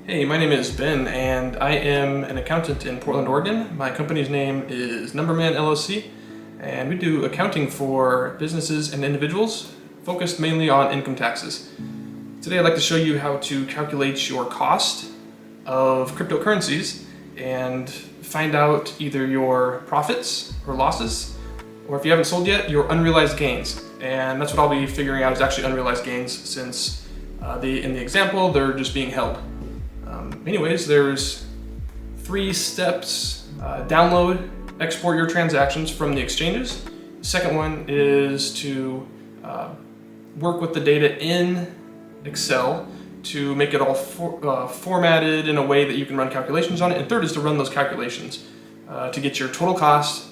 Hey, my name is Ben, and I am an accountant in Portland, Oregon. My company's name is Numberman LLC, and we do accounting for businesses and individuals, focused mainly on income taxes. Today I'd like to show you how to calculate your cost of cryptocurrencies and find out either your profits or losses, or if you haven't sold yet, your unrealized gains. And that's what I'll be figuring out is actually unrealized gains, since in the example, they're just being held. Anyways, there's 3 steps. Download, export your transactions from the exchanges. The second one is to work with the data in Excel to make it all formatted in a way that you can run calculations on it. And third is to run those calculations to get your total cost,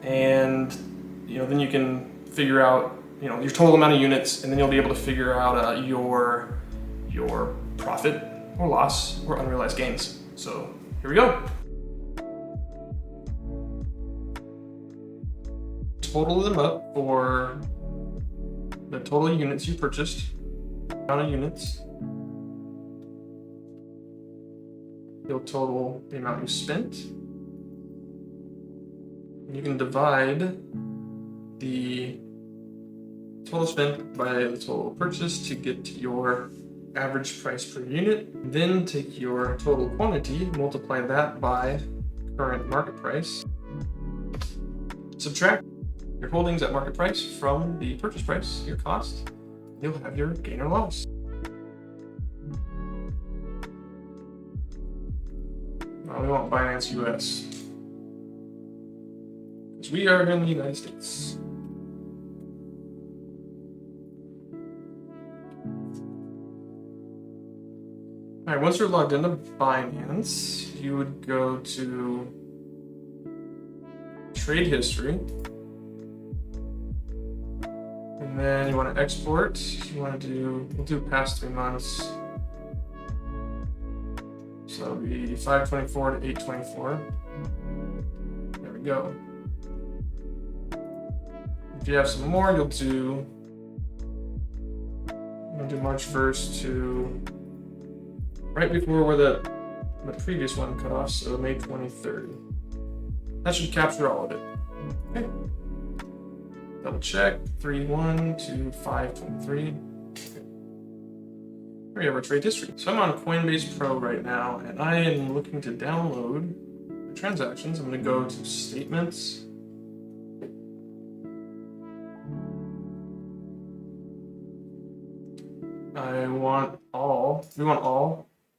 and then you can figure out your total amount of units, and then you'll be able to figure out your profit or loss or unrealized gains. So here we go. Total them up for the total units you purchased, amount of units. You'll total the amount you spent. You can divide the total spent by the total purchase to get your average price per unit. Then take your total quantity, multiply that by current market price. Subtract your holdings at market price from the purchase price, your cost. You'll have your gain or loss. Well, we want Binance US, because we are in the United States. All right, once you're logged into Binance, you would go to Trade History, and then you want to export. We'll do past 3 months. So it'll be 5/24 to 8/24. There we go. If you have some more, you'll do March 1st to right before where the previous one cut off, so May 23rd. That should capture all of it. Okay. Double check, 3/1 to 5/23. Okay. Here we have our trade history. So I'm on Coinbase Pro right now, and I am looking to download the transactions. I'm going to go to Statements.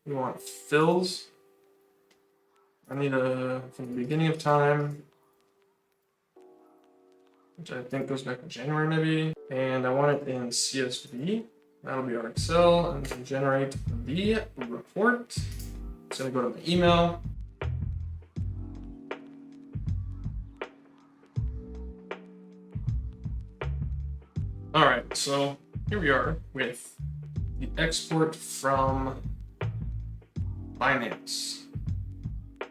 We want fills. I need from the beginning of time, which I think goes back to January maybe. And I want it in CSV. That'll be our Excel, and then generate the report. It's gonna go to my email. All right, so here we are with the export from Binance.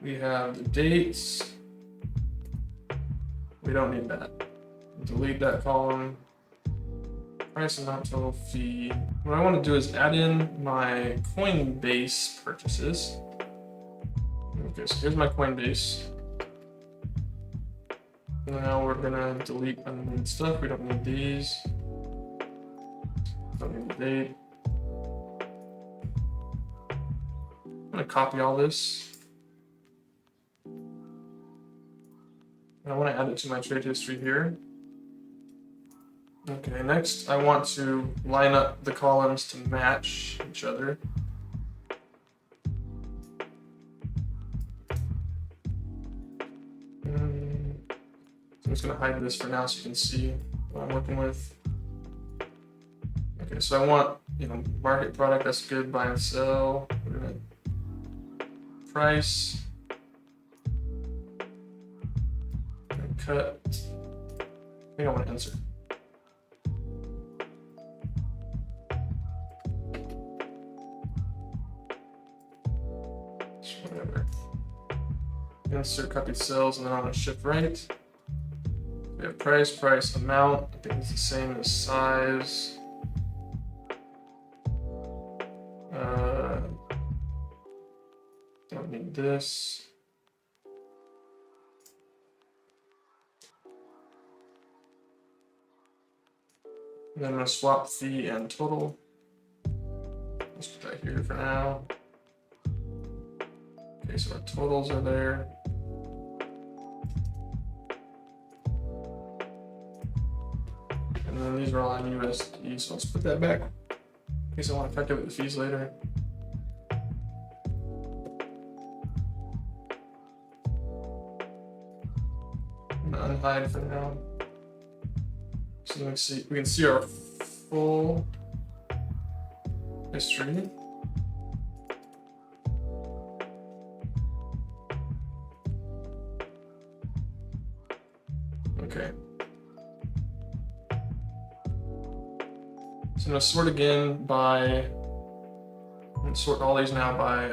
We have the dates. We don't need that. Delete that column. Price amount, total fee. What I want to do is add in my Coinbase purchases. Okay, so here's my Coinbase. Now we're gonna delete unneeded stuff. We don't need these. Don't need the date. I'm gonna copy all this. I want to add it to my trade history here. Okay, next I want to line up the columns to match each other. I'm just going to hide this for now so you can see what I'm working with. Okay, so I want, market product, that's good, buy and sell. We're going to price. Cut. I think I want to insert. Whatever. Insert copy cells, and then I'm going to shift right. We have price, amount. I think it's the same as size. don't need this. And then I'm going to swap fee and total. Let's put that here for now. Okay, so our totals are there. And then these are all in USD, so let's put that back in case I want to calculate the fees later. I'm going to unhide for now. So we can see our full history. Okay. So I'm going to sort again by, I'm going to sort all these now by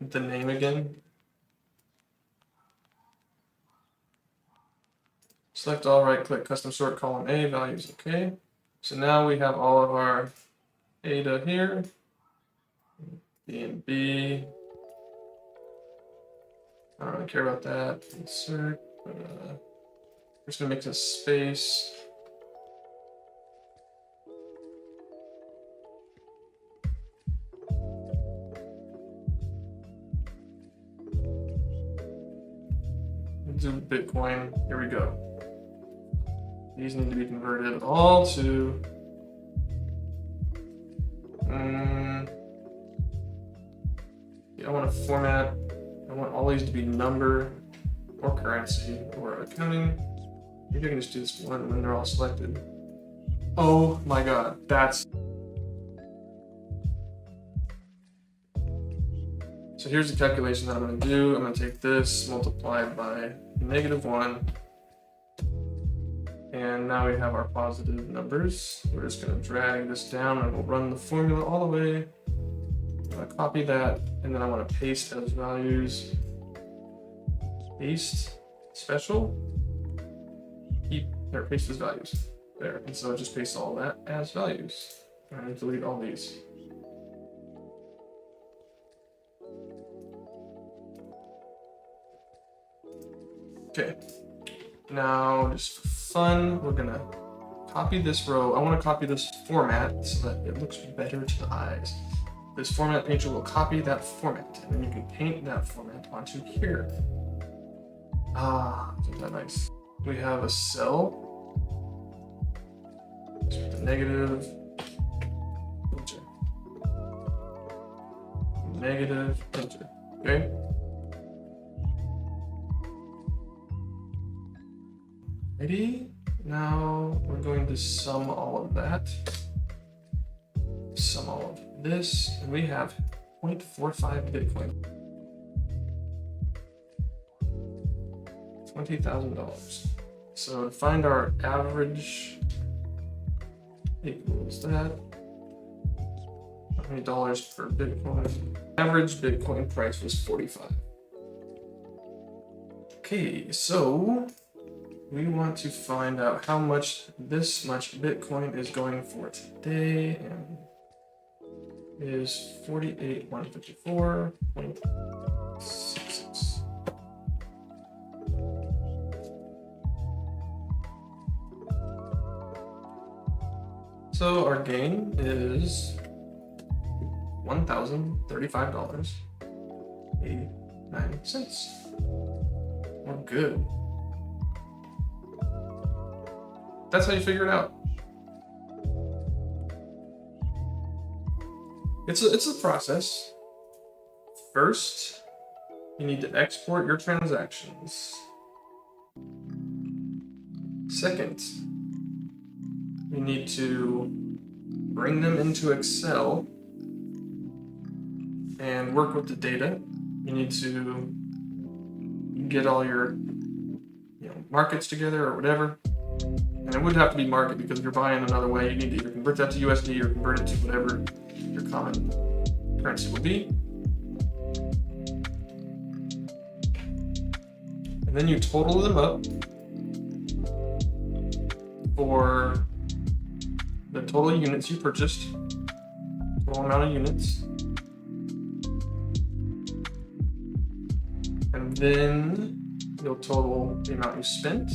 the name again. Select all, right click, custom sort, column A, values, okay. So now we have all of our data here, B and B. I don't really care about that, insert, but we're just gonna make this space. Do Bitcoin, here we go. These need to be converted all to I want to format, I want all these to be number or currency or accounting. Maybe I can just do this one when they're all selected. Oh my god, that's... So here's the calculation that I'm going to do. I'm going to take this multiplied by -1. And now we have our positive numbers. We're just going to drag this down and we'll run the formula all the way. I'm going to copy that and then I want to paste as values. Paste special. Paste as values. There. And so it just pastes all that as values. I'm going to delete all these. Okay. Now, just for fun, we're gonna copy this row. I want to copy this format so that it looks better to the eyes. This format painter will copy that format, and then you can paint that format onto here. Ah, isn't that nice? We have a cell. Let's put the negative. Enter. Negative. Enter. Okay. Ready? Now we're going to sum all of that. Sum all of this, and we have 0.45 Bitcoin. $20,000. So to find our average equals that. How many dollars per Bitcoin? Average Bitcoin price was 45. Okay, so we want to find out how much this much Bitcoin is going for today, and it is 48,154.66. So our gain is $1,035.89. We're good. That's how you figure it out. It's a process. First, you need to export your transactions. Second, you need to bring them into Excel and work with the data. You need to get all your markets together or whatever. And it would have to be market because if you're buying another way, you need to either convert that to USD or convert it to whatever your common currency will be. And then you total them up for the total units you purchased, total amount of units. And then you'll total the amount you spent.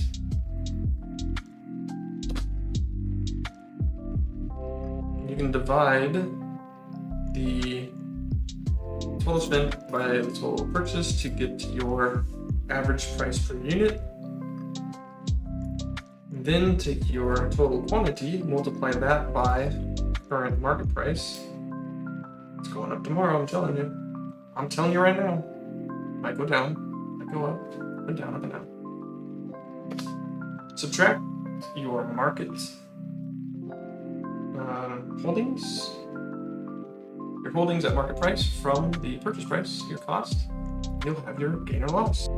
You can divide the total spent by the total purchase to get your average price per unit. Then take your total quantity, multiply that by current market price. It's going up tomorrow, I'm telling you. I'm telling you right now. Might go down, might go up and down, up and down. Subtract your market holdings, your holdings at market price from the purchase price, your cost. You'll have your gain or loss.